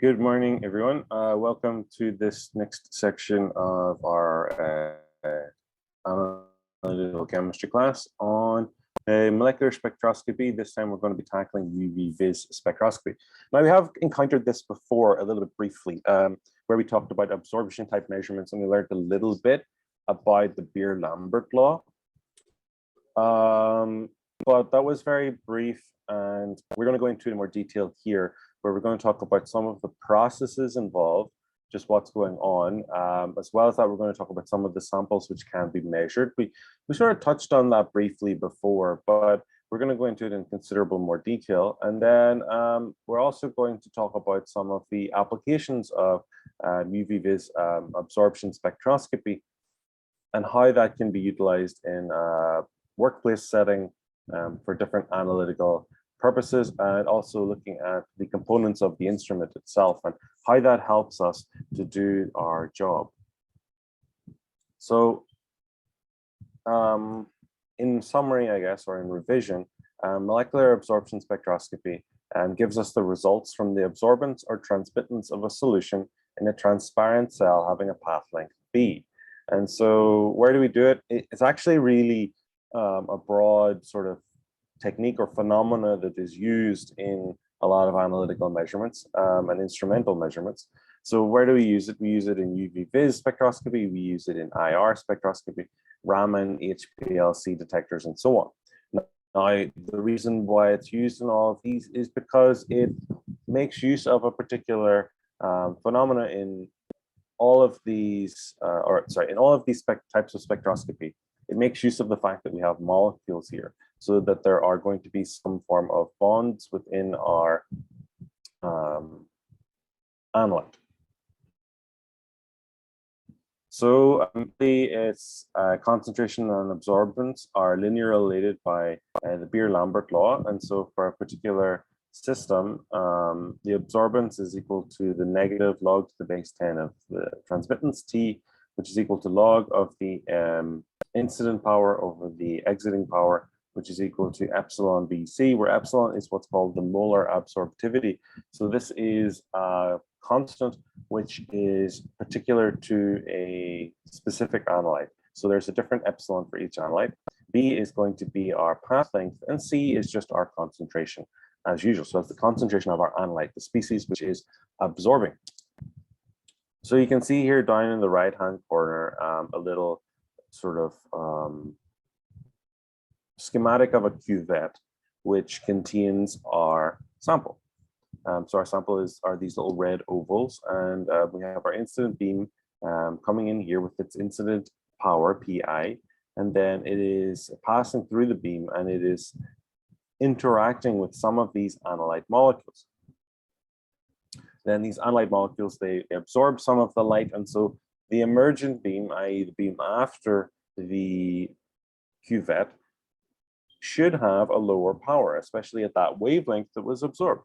Good morning, everyone. Welcome to this next section of our analytical chemistry class on molecular spectroscopy. This time we're going to be tackling UV-vis spectroscopy. Now, we have encountered this before a little bit briefly, where we talked about absorption type measurements, and we learned a little bit about the Beer-Lambert law. But that was very brief, and we're going to go into more detail here, where we're going to talk about some of the processes involved, just what's going on, as well as that we're going to talk about some of the samples which can be measured. We sort of touched on that briefly before, but we're going to go into it in considerable more detail. And then we're also going to talk about some of the applications of UV-vis absorption spectroscopy and how that can be utilized in a workplace setting for different analytical purposes, and also looking at the components of the instrument itself and how that helps us to do our job. So in summary, I guess, or in revision, molecular absorption spectroscopy gives us the results from the absorbance or transmittance of a solution in a transparent cell having a path length B. And so where do we do it? It's actually really a broad sort of technique or phenomena that is used in a lot of analytical measurements and instrumental measurements. So where do we use it? We use it in UV-vis spectroscopy, we use it in IR spectroscopy, Raman, HPLC detectors, and so on. Now, the reason why it's used in all of these is because it makes use of a particular phenomena in all of these, in all of these types of spectroscopy. It makes use of the fact that we have molecules here, so that there are going to be some form of bonds within our analyte. So its concentration and absorbance are linearly related by the Beer-Lambert law. And so for a particular system, the absorbance is equal to the negative log to the base 10 of the transmittance T, which is equal to log of the incident power over the exiting power, which is equal to epsilon BC, where epsilon is what's called the molar absorptivity. So this is a constant which is particular to a specific analyte. So there's a different epsilon for each analyte. B is going to be our path length, and C is just our concentration as usual. So that's the concentration of our analyte, the species which is absorbing. So you can see here down in the right-hand corner a little sort of schematic of a cuvette which contains our sample. So our sample are these little red ovals, and we have our incident beam coming in here with its incident power, Pi, and then it is passing through the beam and it is interacting with some of these analyte molecules. Then these analyte molecules, they absorb some of the light, and so the emergent beam, i.e. the beam after the cuvette, should have a lower power, especially at that wavelength that was absorbed.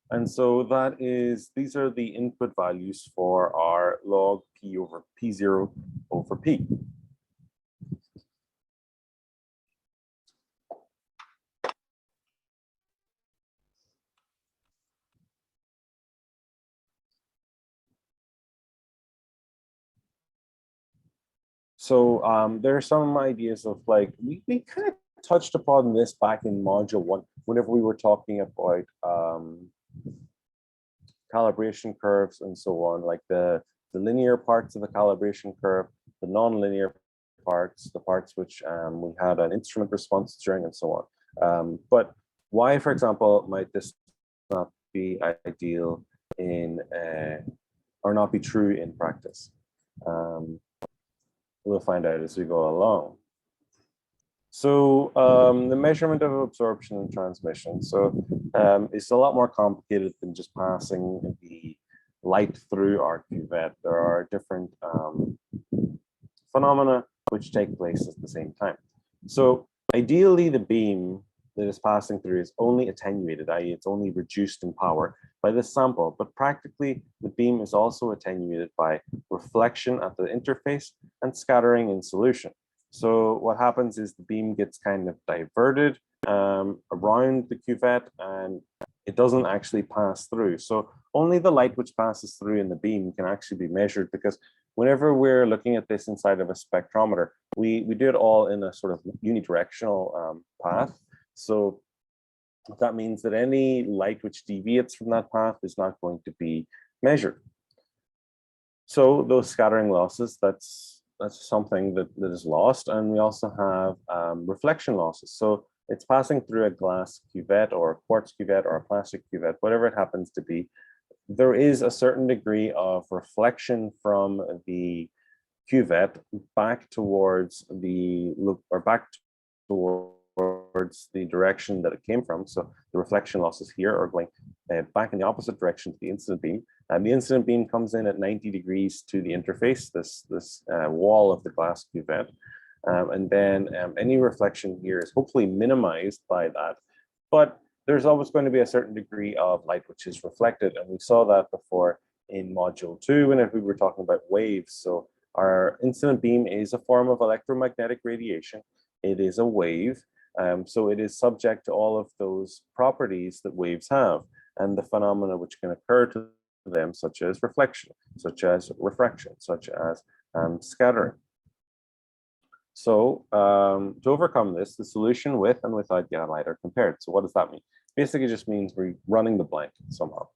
And so that is, these are the input values for our log P over P0 over P. So there are some ideas of like, we kind of touched upon this back in module 1, whenever we were talking about calibration curves and so on, like the linear parts of the calibration curve, the non-linear parts, the parts which we had an instrument response during, and so on. But why, for example, might this not be ideal in, or not be true in practice? We'll find out as we go along. So the measurement of absorption and transmission. So it's a lot more complicated than just passing the light through our cuvette. There are different phenomena which take place at the same time. So ideally, the beam that is passing through is only attenuated, i.e. it's only reduced in power by this sample, but practically the beam is also attenuated by reflection at the interface and scattering in solution. So what happens is the beam gets kind of diverted around the cuvette, and it doesn't actually pass through. So only the light which passes through in the beam can actually be measured, because whenever we're looking at this inside of a spectrometer, we do it all in a sort of unidirectional path. So that means that any light which deviates from that path is not going to be measured. So those scattering losses, that's something that is lost. And we also have reflection losses. So it's passing through a glass cuvette or a quartz cuvette or a plastic cuvette, whatever it happens to be. There is a certain degree of reflection from the cuvette back towards the look, or back towards the direction that it came from. So the reflection losses here are going back in the opposite direction to the incident beam. And the incident beam comes in at 90 degrees to the interface, this wall of the glass cuvette. And then any reflection here is hopefully minimized by that. But there's always going to be a certain degree of light which is reflected. And we saw that before in module 2 whenever we were talking about waves. So our incident beam is a form of electromagnetic radiation. It is a wave. So it is subject to all of those properties that waves have and the phenomena which can occur to them, such as reflection, such as refraction, such as scattering. So to overcome this, the solution with and without gamma light are compared. So what does that mean? Basically, it just means we're running the blank somehow.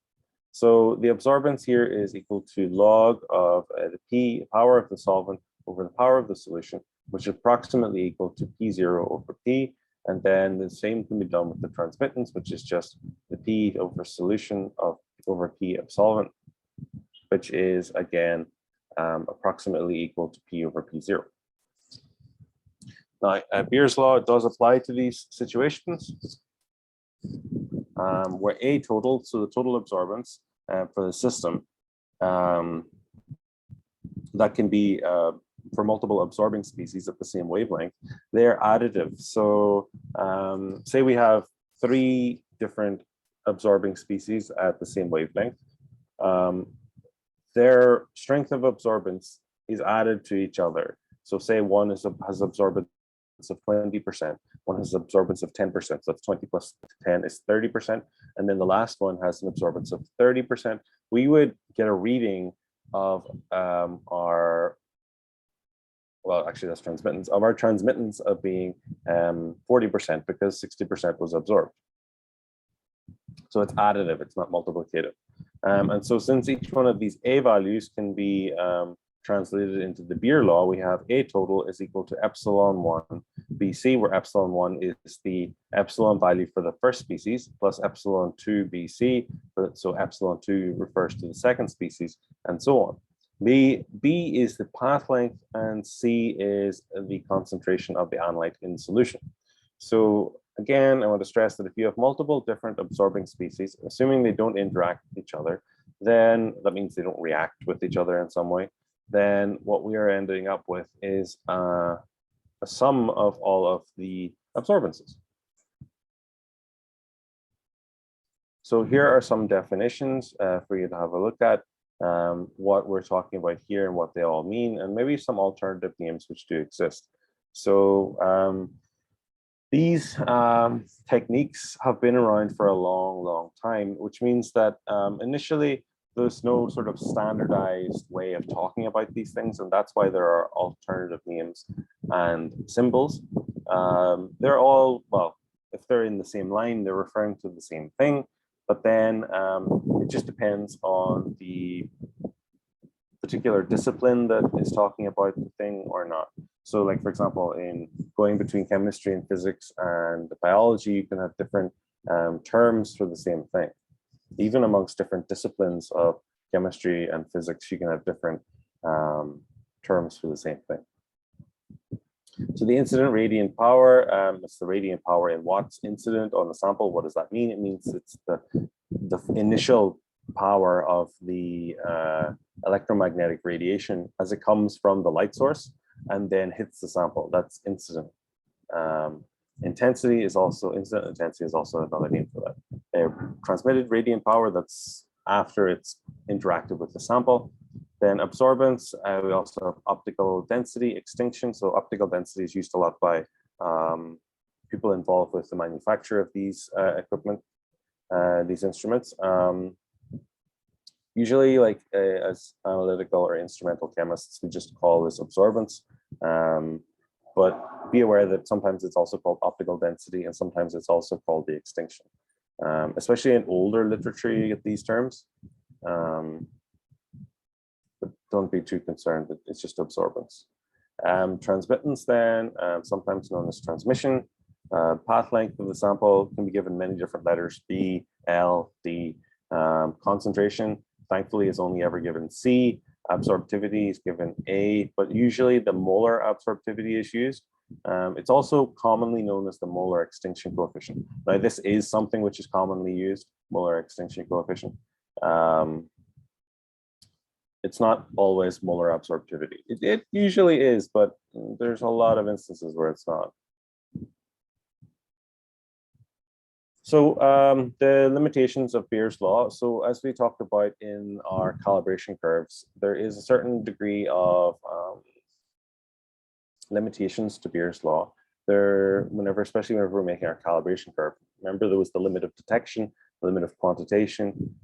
So the absorbance here is equal to log of the P power of the solvent over the power of the solution, which is approximately equal to P0 over P. And then the same can be done with the transmittance, which is just the P over solution over P of solvent, which is again approximately equal to P over P0. Now, Beer's law does apply to these situations where A total, so the total absorbance for the system, that can be for multiple absorbing species at the same wavelength, they're additive. So say we have 3 different absorbing species at the same wavelength. Their strength of absorbance is added to each other. So say one has absorbance of 20%, one has absorbance of 10%, so that's 20 plus 10 is 30%, and then the last one has an absorbance of 30%. We would get a reading of our, well, actually that's transmittance, of our transmittance of being 40% because 60% was absorbed. So it's additive, it's not multiplicative. And so since each one of these A values can be translated into the Beer law, we have A total is equal to epsilon 1 BC, where epsilon 1 is the epsilon value for the first species, plus epsilon 2 BC, so epsilon 2 refers to the second species, and so on. B is the path length, and C is the concentration of the analyte in solution. So again, I want to stress that if you have multiple different absorbing species, assuming they don't interact with each other, then that means they don't react with each other in some way. Then what we are ending up with is a sum of all of the absorbances. So here are some definitions for you to have a look at, what we're talking about here and what they all mean, and maybe some alternative names which do exist. So these techniques have been around for a long, long time, which means that initially there's no sort of standardized way of talking about these things, and that's why there are alternative names and symbols. They're all, well, if they're in the same line, they're referring to the same thing, but then it just depends on the particular discipline that is talking about the thing or not. So like, for example, in going between chemistry and physics and biology, you can have different terms for the same thing. Even amongst different disciplines of chemistry and physics, you can have different terms for the same thing. So the incident radiant power, it's the radiant power in watts incident on the sample. What does that mean? It means it's the initial power of the electromagnetic radiation as it comes from the light source and then hits the sample. That's incident. Intensity is also, incident intensity is also another name for that. Transmitted radiant power, that's after it's interacted with the sample. Then absorbance, we also have optical density, extinction. So optical density is used a lot by people involved with the manufacture of these equipment, these instruments. Usually, like as analytical or instrumental chemists, we just call this absorbance. But be aware that sometimes it's also called optical density, and sometimes it's also called the extinction. Especially in older literature, you get these terms. But don't be too concerned, it's just absorbance. Transmittance then, sometimes known as transmission. Path length of the sample can be given many different letters, B, L, D. Concentration, thankfully, is only ever given C. Absorptivity is given A, but usually the molar absorptivity is used. It's also commonly known as the molar extinction coefficient. Now, this is something which is commonly used, molar extinction coefficient. It's not always molar absorptivity. It usually is, but there's a lot of instances where it's not. So the limitations of Beer's law. So as we talked about in our calibration curves, there is a certain degree of limitations to Beer's law. Especially whenever we're making our calibration curve. Remember, there was the limit of detection, the limit of quantitation.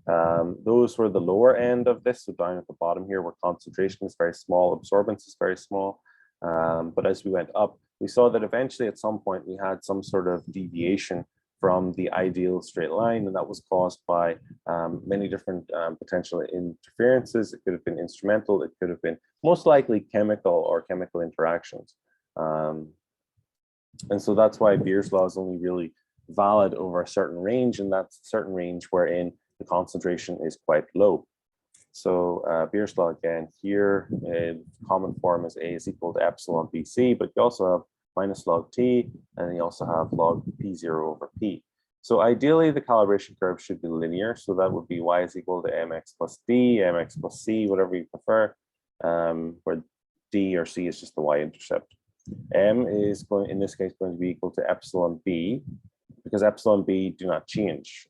Those were the lower end of this. So down at the bottom here, where concentration is very small, absorbance is very small. But as we went up, we saw that eventually at some point we had some sort of deviation from the ideal straight line, and that was caused by many different potential interferences. It could have been instrumental, it could have been most likely chemical interactions. And so that's why Beer's law is only really valid over a certain range, and that's a certain range wherein the concentration is quite low. So Beer's law again here, common form is A is equal to epsilon BC, but you also have minus log T, and you also have log P0 over P. So ideally, the calibration curve should be linear. So that would be Y is equal to mx plus D, mx plus C, whatever you prefer, where D or C is just the y-intercept. M is going, in this case, going to be equal to epsilon B, because epsilon B do not change.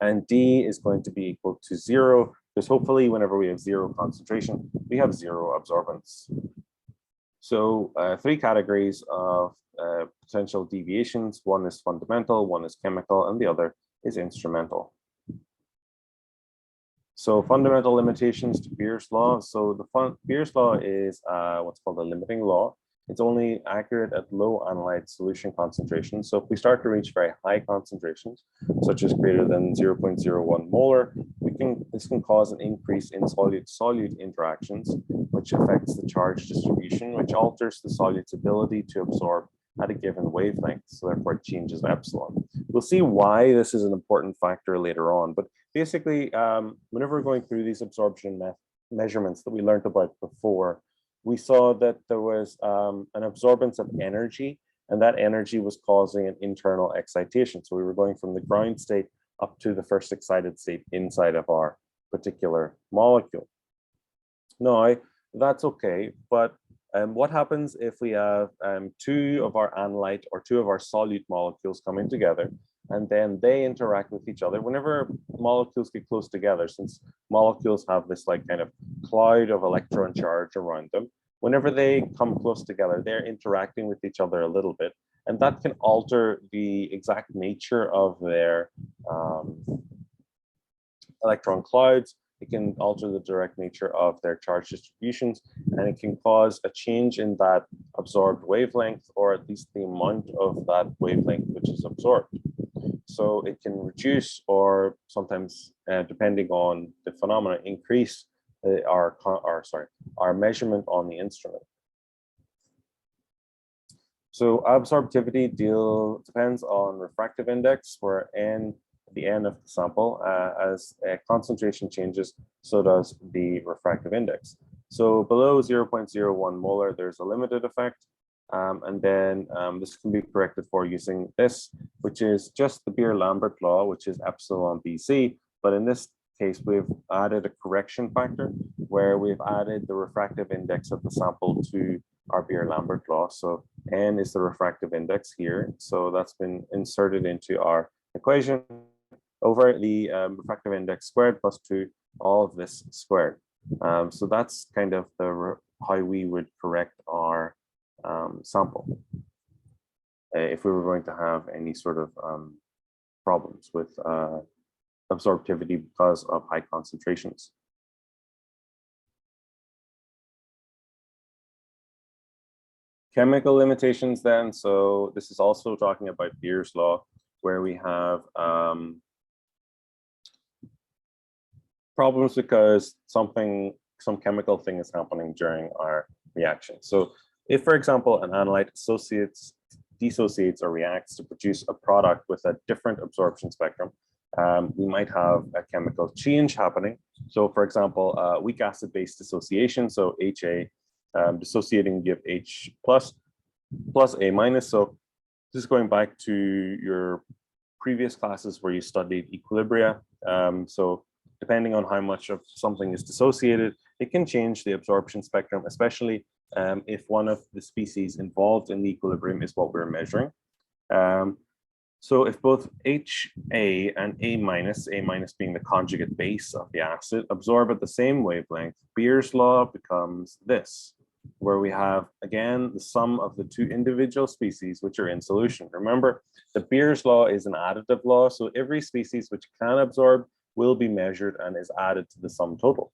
And D is going to be equal to 0, because hopefully whenever we have 0 concentration, we have 0 absorbance. So 3 categories of potential deviations. One is fundamental, one is chemical, and the other is instrumental. So fundamental limitations to Beer's law. So the Beer's law is what's called a limiting law. It's only accurate at low analyte solution concentrations. So if we start to reach very high concentrations, such as greater than 0.01 molar, this can cause an increase in solute-solute interactions, which affects the charge distribution, which alters the solute's ability to absorb at a given wavelength. So therefore it changes epsilon. We'll see why this is an important factor later on. But basically, whenever we're going through these absorption measurements that we learned about before, we saw that there was an absorbance of energy, and that energy was causing an internal excitation. So we were going from the ground state up to the first excited state inside of our particular molecule. Now, that's okay, but what happens if we have 2 of our analyte or 2 of our solute molecules coming together, and then they interact with each other? Whenever molecules get close together, since molecules have this like kind of cloud of electron charge around them, whenever they come close together, they're interacting with each other a little bit, and that can alter the exact nature of their electron clouds. It can alter the direct nature of their charge distributions, and it can cause a change in that absorbed wavelength, or at least the amount of that wavelength which is absorbed. So it can reduce, or sometimes, depending on the phenomena, increase our measurement on the instrument. So absorptivity depends on refractive index, where N, the N of the sample, as concentration changes, so does the refractive index. So below 0.01 molar, there's a limited effect. And then this can be corrected for using this, which is just the Beer-Lambert law, which is epsilon BC. But in this case, we've added a correction factor where we've added the refractive index of the sample to our Beer-Lambert law. So N is the refractive index here. So that's been inserted into our equation over the refractive index squared plus 2 all of this squared. So that's kind of how we would correct our sample if we were going to have any sort of problems with absorptivity because of high concentrations. Chemical limitations then. So this is also talking about Beer's law, where we have problems because some chemical thing is happening during our reaction. So if, for example, an analyte dissociates or reacts to produce a product with a different absorption spectrum, we might have a chemical change happening. So for example, weak acid-base dissociation, so HA dissociating give H plus A minus. So this is going back to your previous classes where you studied equilibria. So depending on how much of something is dissociated, it can change the absorption spectrum, especially if one of the species involved in the equilibrium is what we're measuring. So if both HA and A minus being the conjugate base of the acid, absorb at the same wavelength, Beer's law becomes this, where we have, again, the sum of the two individual species which are in solution. Remember, the Beer's law is an additive law, so every species which can absorb will be measured and is added to the sum total.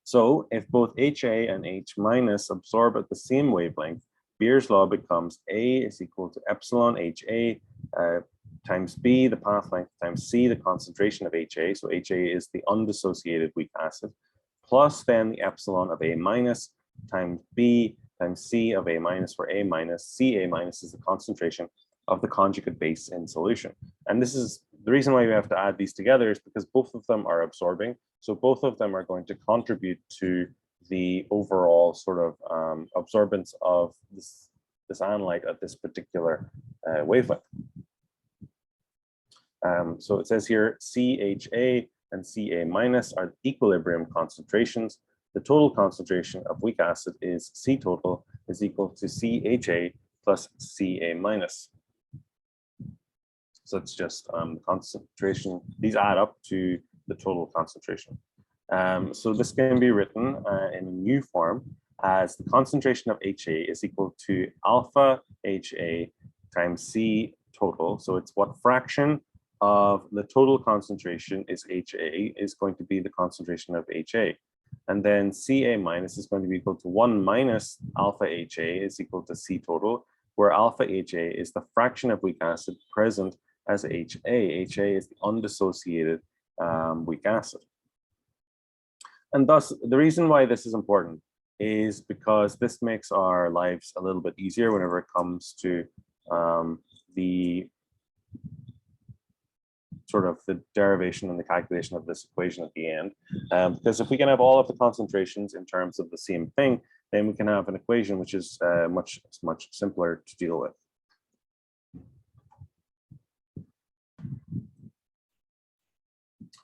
So if both HA and H minus absorb at the same wavelength, Beer's law becomes A is equal to epsilon HA times B, the path length, times C, the concentration of HA. So HA is the undissociated weak acid, plus then the epsilon of A minus times B times C of A minus, where A minus, Ca minus is the concentration of the conjugate base in solution. And this is the reason why we have to add these together, is because both of them are absorbing. So both of them are going to contribute to the overall sort of absorbance of this analyte at this particular wavelength. So it says here CHA and Ca minus are equilibrium concentrations. The total concentration of weak acid is C total is equal to CHA plus Ca minus. So it's just the concentration. These add up to the total concentration. So this can be written in a new form as the concentration of HA is equal to alpha HA times C total. So it's what fraction of the total concentration is HA is going to be the concentration of HA. And then Ca minus is going to be equal to 1 minus alpha HA is equal to C total, where alpha HA is the fraction of weak acid present as HA. HA is the undissociated weak acid. And thus, the reason why this is important is because this makes our lives a little bit easier whenever it comes to the sort of the derivation and the calculation of this equation at the end. Because if we can have all of the concentrations in terms of the same thing, then we can have an equation which is much simpler to deal with.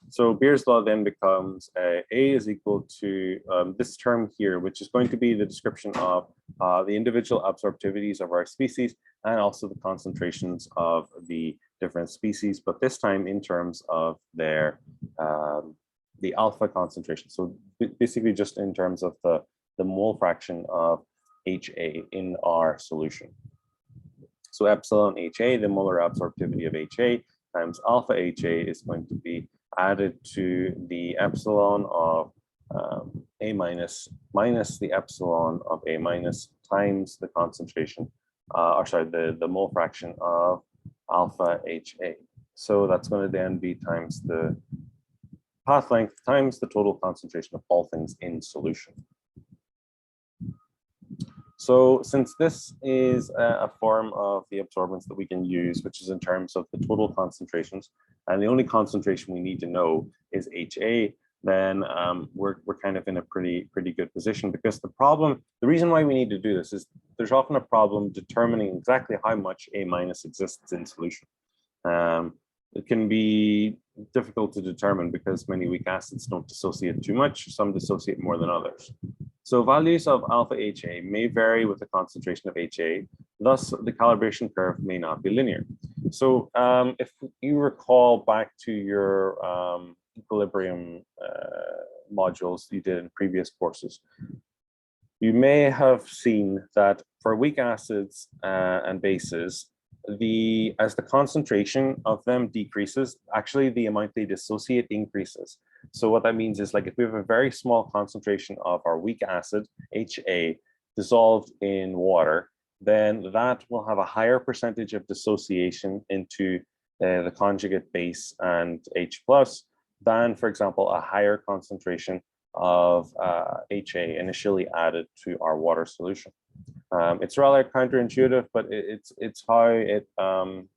So Beer's law then becomes A is equal to this term here, which is going to be the description of the individual absorptivities of our species and also the concentrations of the different species, but this time in terms of their the alpha concentration. So basically just in terms of the mole fraction of HA in our solution. So epsilon HA, the molar absorptivity of HA, times alpha HA is going to be added to the epsilon of A minus minus the epsilon of A minus times the concentration, or sorry, the mole fraction of alpha HA. So that's going to then be times the path length times the total concentration of all things in solution. So since this is a form of the absorbance that we can use, which is in terms of the total concentrations, and the only concentration we need to know is HA, then we're kind of in a pretty good position, because the reason why we need to do this is there's often a problem determining exactly how much A minus exists in solution. It can be difficult to determine because many weak acids don't dissociate too much, some dissociate more than others. So values of alpha HA may vary with the concentration of HA, thus the calibration curve may not be linear. So if you recall back to your equilibrium modules you did in previous courses. You may have seen that for weak acids and bases, as the concentration of them decreases, actually the amount they dissociate increases. So what that means is, like, if we have a very small concentration of our weak acid, HA, dissolved in water, then that will have a higher percentage of dissociation into the conjugate base and H plus than, for example, a higher concentration of HA initially added to our water solution. It's rather counterintuitive, but it's how it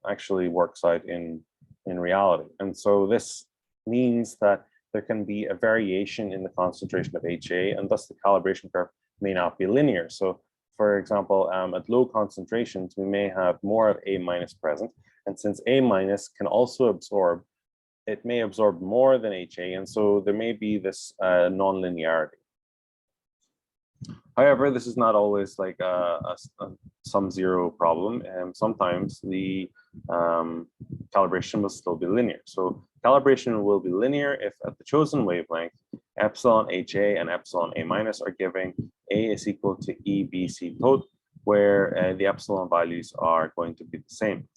actually works out in reality. And so this means that there can be a variation in the concentration of HA, and thus the calibration curve may not be linear. So for example, at low concentrations, we may have more of A minus present. And since A minus can also absorb, it may absorb more than HA. And so there may be this non-linearity. However, this is not always like a sum zero problem. And sometimes the calibration will still be linear. So calibration will be linear if at the chosen wavelength, epsilon HA and epsilon A minus are giving A is equal to EBC tot, where the epsilon values are going to be the same.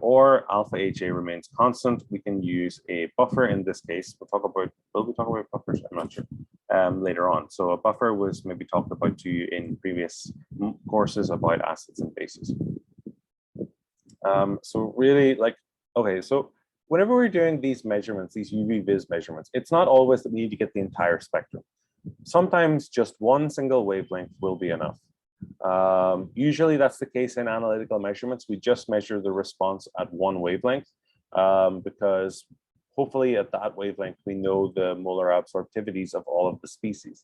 Or alpha HA remains constant. We can use a buffer in this case. Will we talk about buffers? I'm not sure. Later on. So a buffer was maybe talked about to you in previous courses about acids and bases. So really, like, okay, so whenever we're doing these measurements, these UV-vis measurements, it's not always that we need to get the entire spectrum. Sometimes just one single wavelength will be enough. Usually that's the case in analytical measurements. We just measure the response at one wavelength because hopefully at that wavelength, we know the molar absorptivities of all of the species.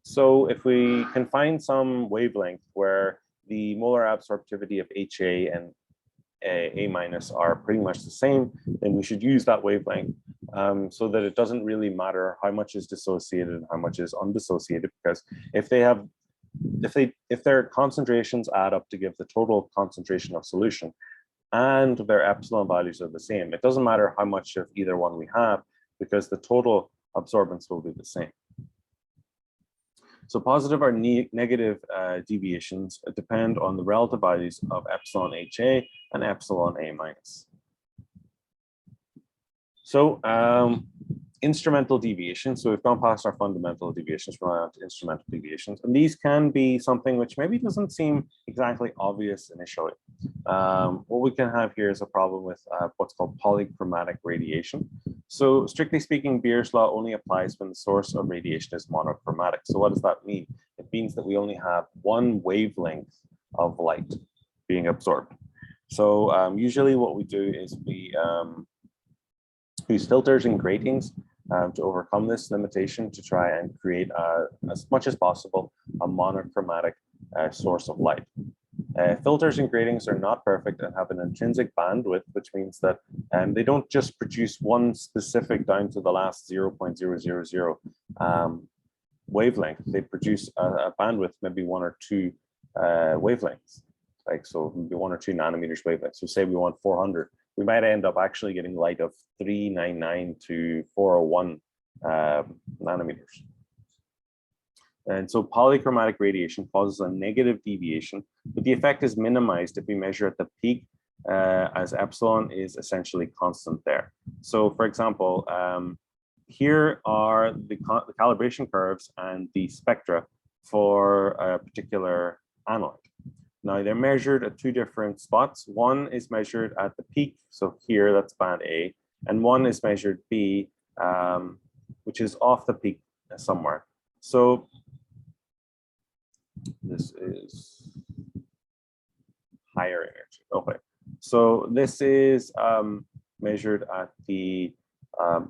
So if we can find some wavelength where the molar absorptivity of HA and A minus are pretty much the same, then we should use that wavelength so that it doesn't really matter how much is dissociated and how much is undissociated, because if their concentrations add up to give the total concentration of solution and their epsilon values are the same, it doesn't matter how much of either one we have because the total absorbance will be the same. So positive or negative deviations depend on the relative values of epsilon HA and epsilon A minus. So instrumental deviations. So we've gone past our fundamental deviations, we're on to instrumental deviations. And these can be something which maybe doesn't seem exactly obvious initially. What we can have here is a problem with what's called polychromatic radiation. So strictly speaking, Beer's law only applies when the source of radiation is monochromatic. So what does that mean? It means that we only have one wavelength of light being absorbed. So usually what we do is we use filters and gratings to overcome this limitation to try and create, as much as possible, a monochromatic source of light. Filters and gratings are not perfect and have an intrinsic bandwidth, which means that they don't just produce one specific down to the last 0.000 wavelength. They produce a bandwidth, maybe one or two wavelengths, like so maybe 1 or 2 nanometers wavelengths. So say we want 400. We might end up actually getting light of 399 to 401 nanometers. And so polychromatic radiation causes a negative deviation, but the effect is minimized if we measure at the peak as epsilon is essentially constant there. So for example, here are the calibration curves and the spectra for a particular analyte. Now they're measured at 2 different spots. One is measured at the peak, so here that's band A, and one is measured B, which is off the peak somewhere. So this is higher energy. Okay, so this is measured at the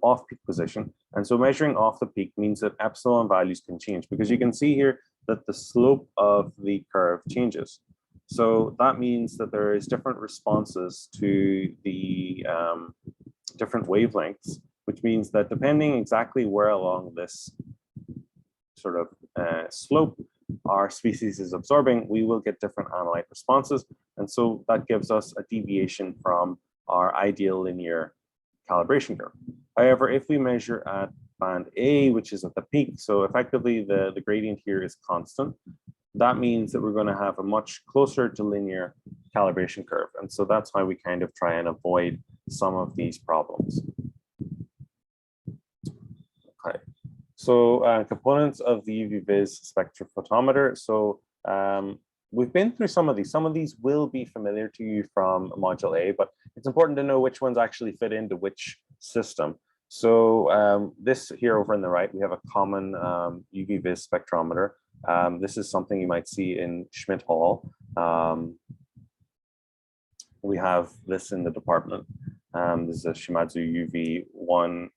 off-peak position, and so measuring off the peak means that epsilon values can change because you can see here that the slope of the curve changes. So that means that there is different responses to the different wavelengths, which means that depending exactly where along this sort of slope our species is absorbing, we will get different analyte responses. And so that gives us a deviation from our ideal linear calibration curve. However, if we measure at band A, which is at the peak, so effectively the gradient here is constant, that means that we're going to have a much closer to linear calibration curve. And so that's why we kind of try and avoid some of these problems. Okay, so components of the UV-vis spectrophotometer. So we've been through some of these. Some of these will be familiar to you from Module A, but it's important to know which ones actually fit into which system. So this here over on the right, we have a common UV-vis spectrometer. This is something you might see in Schmidt Hall. We have this in the department. This is a Shimadzu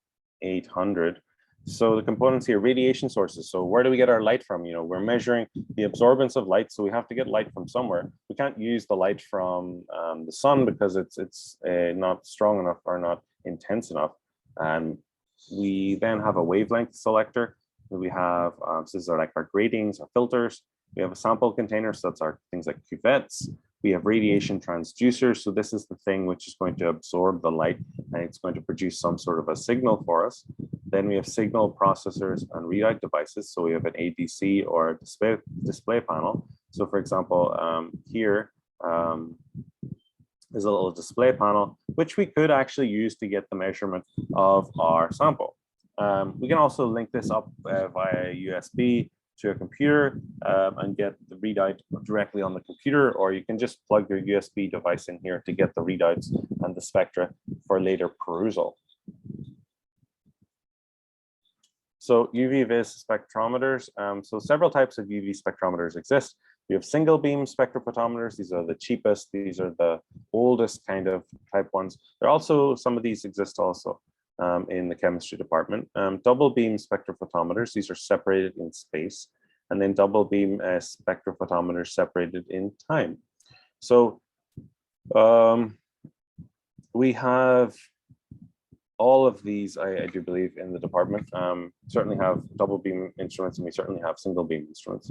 UV-1800. So the components here, radiation sources. So where do we get our light from? You know, we're measuring the absorbance of light, so we have to get light from somewhere. We can't use the light from the sun because it's not strong enough or not intense enough. And we then have a wavelength selector. We have, so these are like our gratings, our filters. We have a sample container, so that's our things like cuvettes. We have radiation transducers. So this is the thing which is going to absorb the light and it's going to produce some sort of a signal for us. Then we have signal processors and readout devices. So we have an ADC or a display panel. So for example, here is a little display panel, which we could actually use to get the measurement of our sample. We can also link this up via USB to a computer and get the readout directly on the computer, or you can just plug your USB device in here to get the readouts and the spectra for later perusal. So UV-vis spectrometers. So several types of UV spectrometers exist. We have single beam spectrophotometers. These are the cheapest. These are the oldest kind of type ones. There are also, some of these exist also in the chemistry department. Double beam spectrophotometers, these are separated in space, and then double beam spectrophotometers separated in time. So we have all of these, I do believe, in the department. Certainly have double beam instruments, and we certainly have single beam instruments.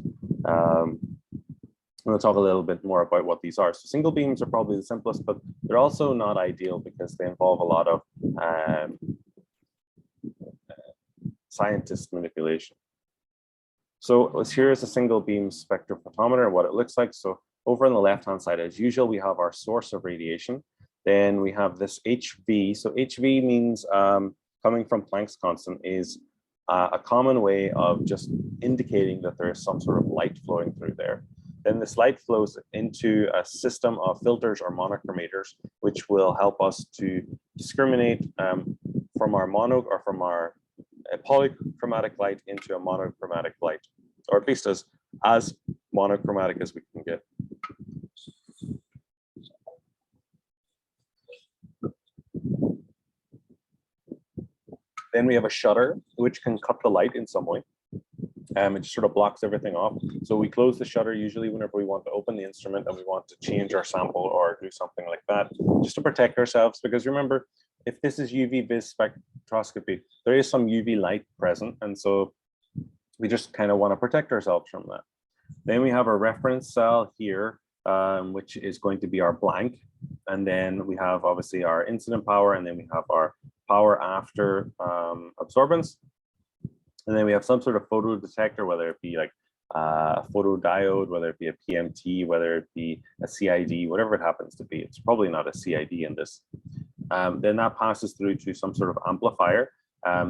We'll talk a little bit more about what these are. So single beams are probably the simplest, but they're also not ideal because they involve a lot of scientist manipulation. So here is a single beam spectrophotometer and what it looks like. So over on the left-hand side, as usual, we have our source of radiation. Then we have this HV. So HV means coming from Planck's constant is a common way of just indicating that there is some sort of light flowing through there. Then this light flows into a system of filters or monochromators, which will help us to discriminate from our mono or from our polychromatic light into a monochromatic light, or at least as monochromatic as we can get. Then we have a shutter, which can cut the light in some way. It just sort of blocks everything off. So we close the shutter usually whenever we want to open the instrument and we want to change our sample or do something like that, just to protect ourselves. Because remember, if this is UV-vis spectroscopy, there is some UV light present. And so we just kind of want to protect ourselves from that. Then we have our reference cell here, which is going to be our blank. And then we have obviously our incident power, and then we have our power after absorbance. And then we have some sort of photo detector, whether it be like a photodiode, whether it be a PMT, whether it be a CID, whatever it happens to be. It's probably not a CID in this. Then that passes through to some sort of amplifier.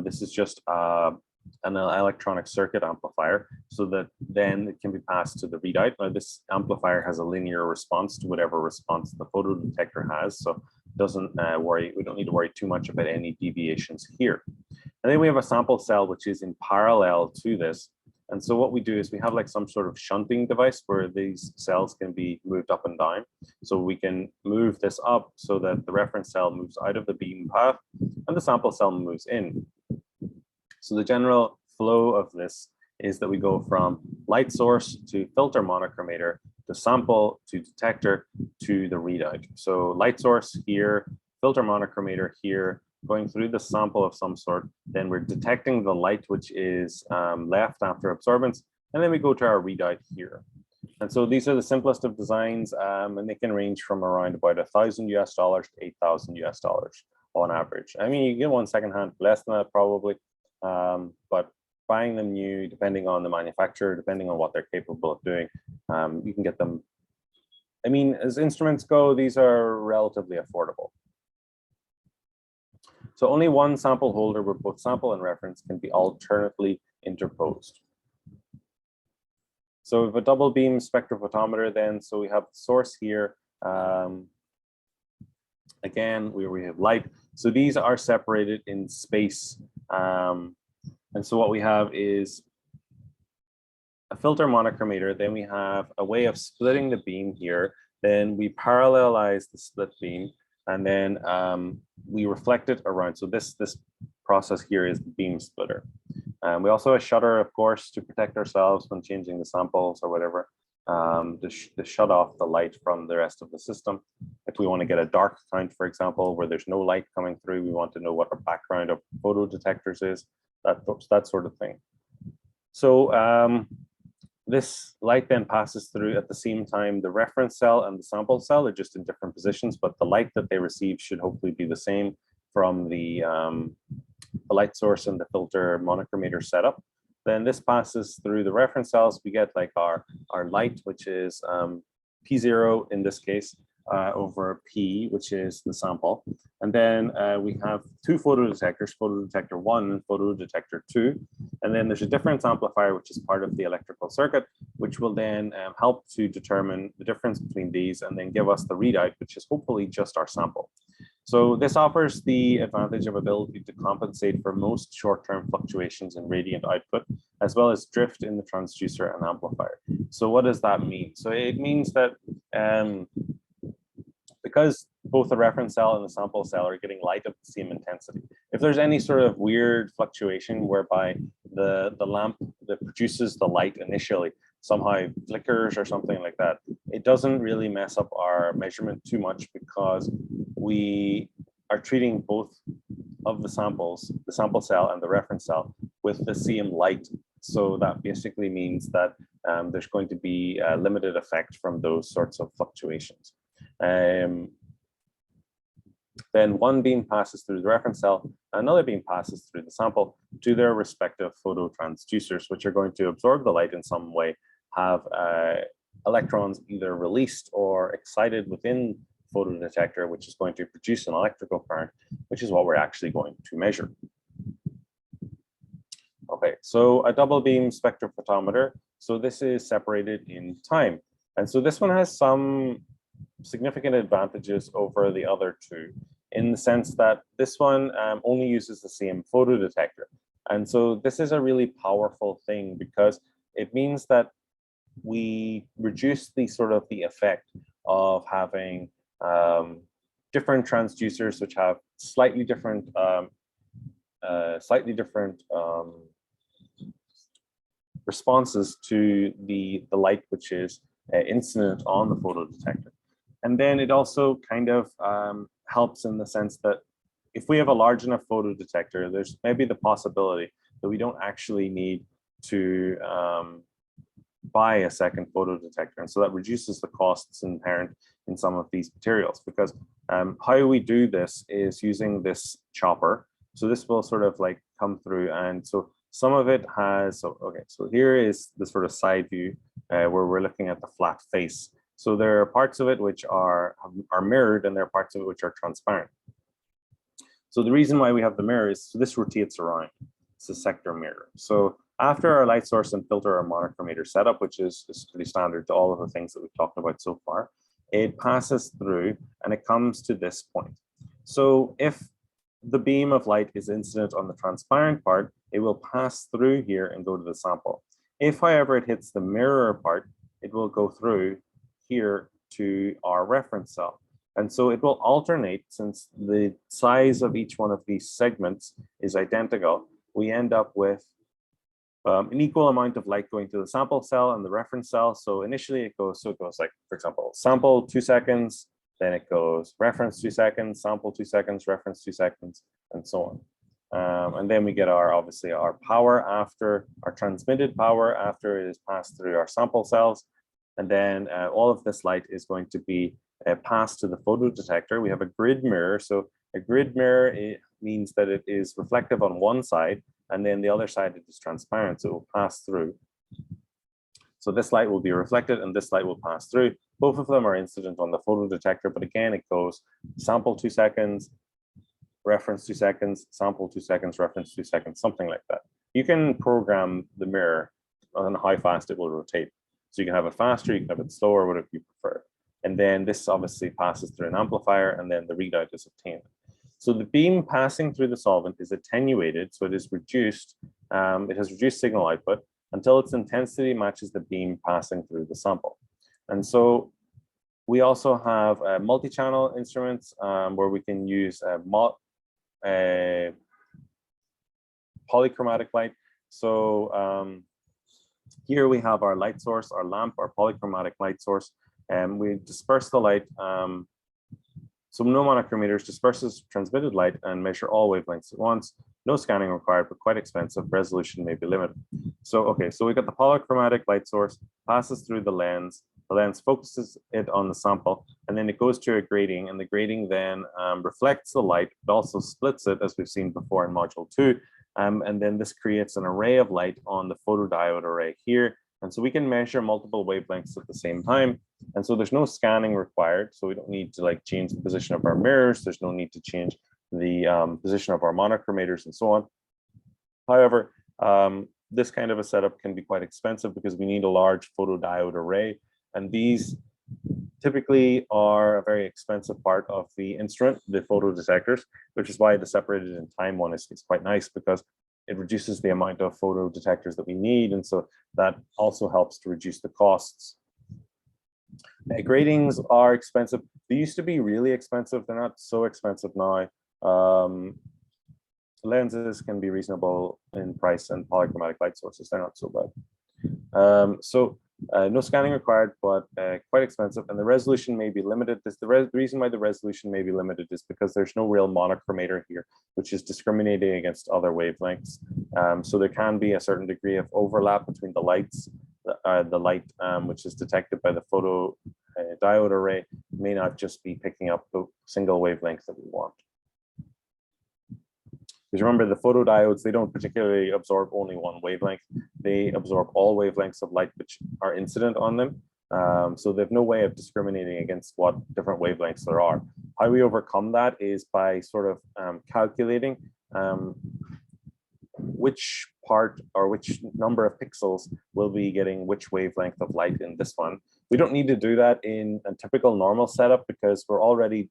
This is just an electronic circuit amplifier, so that then it can be passed to the readout. Now, this amplifier has a linear response to whatever response the photo detector has, so doesn't worry. We don't need to worry too much about any deviations here. And then we have a sample cell which is in parallel to this. And so what we do is we have like some sort of shunting device where these cells can be moved up and down. So we can move this up so that the reference cell moves out of the beam path and the sample cell moves in. So the general flow of this is that we go from light source to filter monochromator to sample to detector to the readout. So light source here, filter monochromator here, going through the sample of some sort, then we're detecting the light which is left after absorbance, and then we go to our readout here. And so these are the simplest of designs, and they can range from around about $1,000 US to $8,000 US. on average. I mean, you get one secondhand for less than that probably, but buying them new, depending on the manufacturer, depending on what they're capable of doing, you can get them. I mean, as instruments go, these are relatively affordable. So only one sample holder where both sample and reference can be alternately interposed. So we have a double beam spectrophotometer then. So we have the source here. Again, we have light. So these are separated in space. And so what we have is a filter monochromator. Then we have a way of splitting the beam here. Then we parallelize the split beam, and then we reflect it around. So this process here is the beam splitter. We also have a shutter, of course, to protect ourselves when changing the samples or whatever, to shut off the light from the rest of the system. If we want to get a dark count, for example, where there's no light coming through, we want to know what our background of photodetectors is, that sort of thing. So this light then passes through at the same time. The reference cell and the sample cell are just in different positions, but the light that they receive should hopefully be the same from the light source and the filter monochromator setup. Then this passes through the reference cells. We get like our light, which is P0 in this case, over P, which is the sample. And then we have two photodetectors, photodetector 1 and photodetector 2. And then there's a difference amplifier, which is part of the electrical circuit, which will then help to determine the difference between these and then give us the readout, which is hopefully just our sample. So this offers the advantage of ability to compensate for most short-term fluctuations in radiant output, as well as drift in the transducer and amplifier. So what does that mean? So it means that because both the reference cell and the sample cell are getting light of the same intensity, if there's any sort of weird fluctuation whereby the lamp that produces the light initially somehow flickers or something like that, it doesn't really mess up our measurement too much, because we are treating both of the samples, the sample cell and the reference cell, with the same light. So that basically means that there's going to be a limited effect from those sorts of fluctuations. Then one beam passes through the reference cell, another beam passes through the sample to their respective phototransducers, which are going to absorb the light in some way, have electrons either released or excited within photodetector, which is going to produce an electrical current, which is what we're actually going to measure. Okay, so a double beam spectrophotometer. So this is separated in time. And so this one has some significant advantages over the other two, in the sense that this one only uses the same photodetector. And so this is a really powerful thing, because it means that we reduce the effect of having different transducers which have slightly different responses to the light which is incident on the photodetector. And then it also kind of helps in the sense that if we have a large enough photodetector, there's maybe the possibility that we don't actually need to buy a second photodetector. And so that reduces the costs inherent in some of these materials, because how we do this is using this chopper. So this will sort of like come through, and so some of it has, okay, so here is the sort of side view where we're looking at the flat face. So there are parts of it which are mirrored, and there are parts of it which are transparent. So the reason why we have the mirror is, so this rotates around. It's a sector mirror. So after our light source and filter or monochromator setup, which is pretty standard to all of the things that we've talked about so far, it passes through and it comes to this point. So if the beam of light is incident on the transparent part, it will pass through here and go to the sample. If, however, it hits the mirror part, it will go through here to our reference cell. And so it will alternate, since the size of each one of these segments is identical. We end up with an equal amount of light going to the sample cell and the reference cell. So initially it goes like, for example, sample 2 seconds, then it goes reference 2 seconds, sample 2 seconds, reference 2 seconds, and so on. And then we get obviously our power after, our transmitted power after it is passed through our sample cells. And then all of this light is going to be passed to the photodetector. We have a grid mirror. So A grid mirror, it means that it is reflective on one side, and then the other side it is transparent, so it will pass through. So this light will be reflected and this light will pass through. Both of them are incident on the photodetector, but again, it goes sample 2 seconds, reference 2 seconds, sample 2 seconds, reference 2 seconds, something like that. You can program the mirror on how fast it will rotate. So you can have it faster, you can have it slower, whatever you prefer. And then this obviously passes through an amplifier, and then the readout is obtained. So the beam passing through the solvent is attenuated, so it is reduced. It has reduced signal output until its intensity matches the beam passing through the sample. And so we also have multi-channel instruments where we can use polychromatic light. So here we have our light source, our lamp, our polychromatic light source, and we disperse the light. So no monochrometers, disperses transmitted light and measure all wavelengths at once. No scanning required, but quite expensive. Resolution may be limited. So, okay, so we got the polychromatic light source, passes through the lens. The lens focuses it on the sample, and then it goes to a grating, and the grating then reflects the light. It also splits it, as we've seen before in module 2. And then this creates an array of light on the photodiode array here. And so we can measure multiple wavelengths at the same time. And so there's no scanning required. So we don't need to like change the position of our mirrors. There's no need to change the position of our monochromators and so on. However, this kind of a setup can be quite expensive because we need a large photodiode array. And these typically are a very expensive part of the instrument, the photodetectors, which is why the separated in time one is quite nice, because it reduces the amount of photodetectors that we need. And so that also helps to reduce the costs. Gratings are expensive. They used to be really expensive. They're not so expensive now. Lenses can be reasonable in price, and polychromatic light sources, they're not so bad. No scanning required, but quite expensive, and the resolution may be limited. The reason why the resolution may be limited is because there's no real monochromator here, which is discriminating against other wavelengths. So there can be a certain degree of overlap between the lights. The light which is detected by the photodiode array may not just be picking up the single wavelength that we want. Because remember, the photodiodes, they don't particularly absorb only one wavelength. They absorb all wavelengths of light which are incident on them. So they have no way of discriminating against what different wavelengths there are. How we overcome that is by sort of calculating which part or which number of pixels will be getting which wavelength of light in this one. We don't need to do that in a typical normal setup because we're already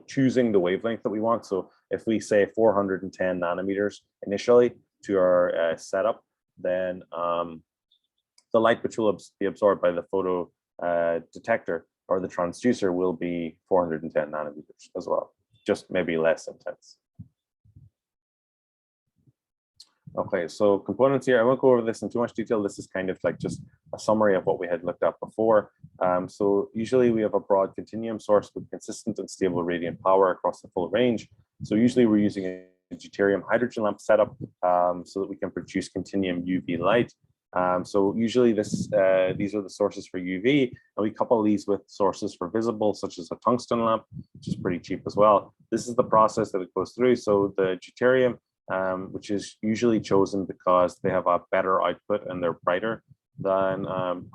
choosing the wavelength that we want. So if we say 410 nanometers initially to our setup, then the light which will be absorbed by the photo detector or the transducer will be 410 nanometers as well, just maybe less intense. Okay, so components here, I won't go over this in too much detail. This is kind of like just a summary of what we had looked at before. So usually we have a broad continuum source with consistent and stable radiant power across the full range. So usually we're using a deuterium hydrogen lamp setup so that we can produce continuum UV light. So usually these are the sources for UV, and we couple these with sources for visible, such as a tungsten lamp, which is pretty cheap as well. This is the process that it goes through. So the deuterium, which is usually chosen because they have a better output and they're brighter than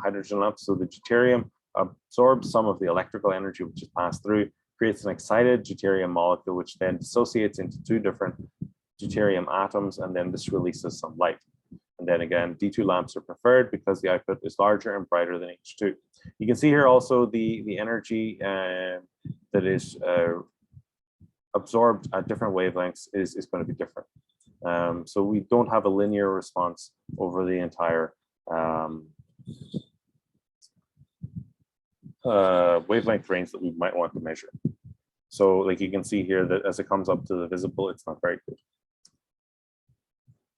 hydrogen lamps. So the deuterium absorbs some of the electrical energy which is passed through, creates an excited deuterium molecule, which then dissociates into 2 different deuterium atoms, and then this releases some light. And then again, D2 lamps are preferred because the output is larger and brighter than H2. You can see here also the energy that is absorbed at different wavelengths is going to be different. So we don't have a linear response over the entire wavelength range that we might want to measure. So like you can see here that as it comes up to the visible, it's not very good.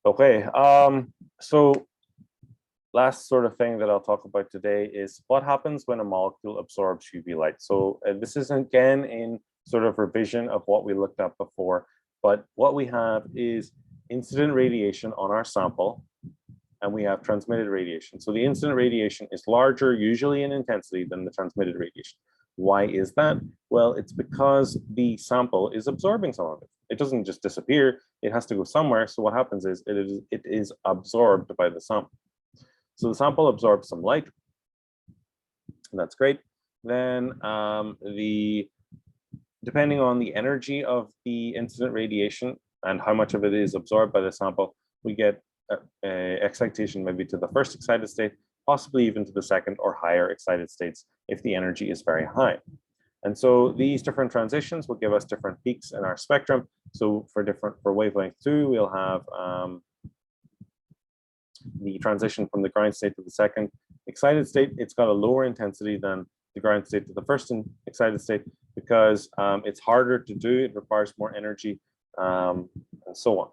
Okay, so last sort of thing that I'll talk about today is what happens when a molecule absorbs UV light. So this is again in sort of revision of what we looked at before, but what we have is incident radiation on our sample, and we have transmitted radiation. So the incident radiation is larger, usually in intensity, than the transmitted radiation. Why is that? Well, it's because the sample is absorbing some of it. It doesn't just disappear. It has to go somewhere. So what happens is it is absorbed by the sample. So the sample absorbs some light, and that's great. Then depending on the energy of the incident radiation and how much of it is absorbed by the sample, we get excitation maybe to the first excited state, possibly even to the second or higher excited states if the energy is very high. And so these different transitions will give us different peaks in our spectrum. So for wavelength 2, we'll have the transition from the ground state to the second excited state. It's got a lower intensity than the ground state to the first excited state because it's harder to do. It requires more energy and so on.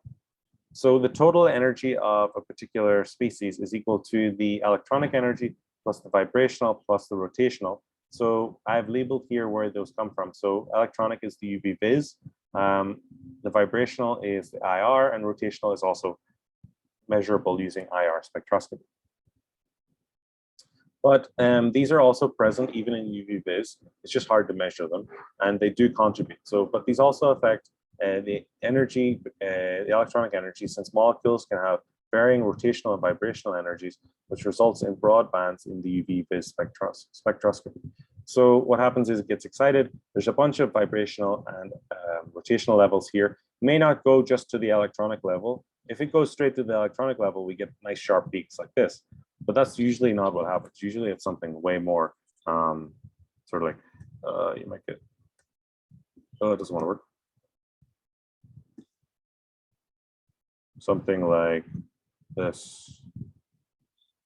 So the total energy of a particular species is equal to the electronic energy plus the vibrational plus the rotational. So I've labeled here where those come from. So electronic is the UV-vis, the vibrational is the IR, and rotational is also measurable using IR spectroscopy. But these are also present even in UV-vis. It's just hard to measure them, and they do contribute. So, but these also affect the energy, the electronic energy, since molecules can have varying rotational and vibrational energies, which results in broad bands in the UV-vis spectroscopy. So what happens is it gets excited. There's a bunch of vibrational and rotational levels here. It may not go just to the electronic level. If it goes straight to the electronic level, we get nice sharp peaks like this. But that's usually not what happens. Usually it's something way more sort of like, you might get, oh, it doesn't want to work. Something like this.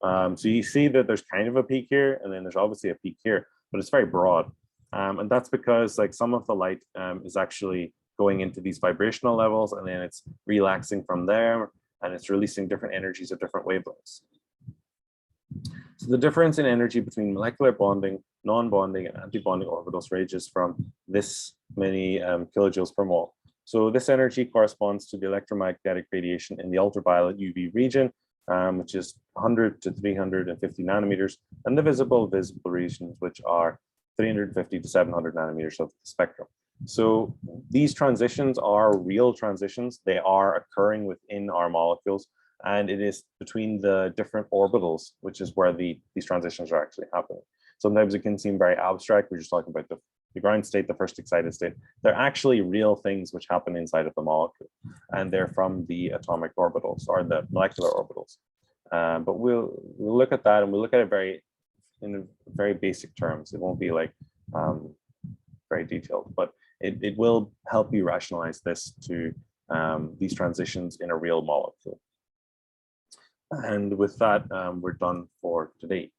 So you see that there's kind of a peak here, and then there's obviously a peak here, but it's very broad. And that's because like some of the light is actually going into these vibrational levels, and then it's relaxing from there, and it's releasing different energies at different wavelengths. So the difference in energy between molecular bonding, non-bonding, and anti-bonding orbitals ranges from this many kilojoules per mole. So this energy corresponds to the electromagnetic radiation in the ultraviolet UV region, which is 100 to 350 nanometers, and the visible regions, which are 350 to 700 nanometers of the spectrum. So these transitions are real transitions. They are occurring within our molecules, and it is between the different orbitals, which is where these transitions are actually happening. Sometimes it can seem very abstract. We're just talking about the ground state, the first excited state. They're actually real things which happen inside of the molecule, and they're from the atomic orbitals or the molecular orbitals. But we'll look at that, and we'll look at it in very basic terms. It won't be like very detailed, but it will help you rationalize this to these transitions in a real molecule. And with that, we're done for today.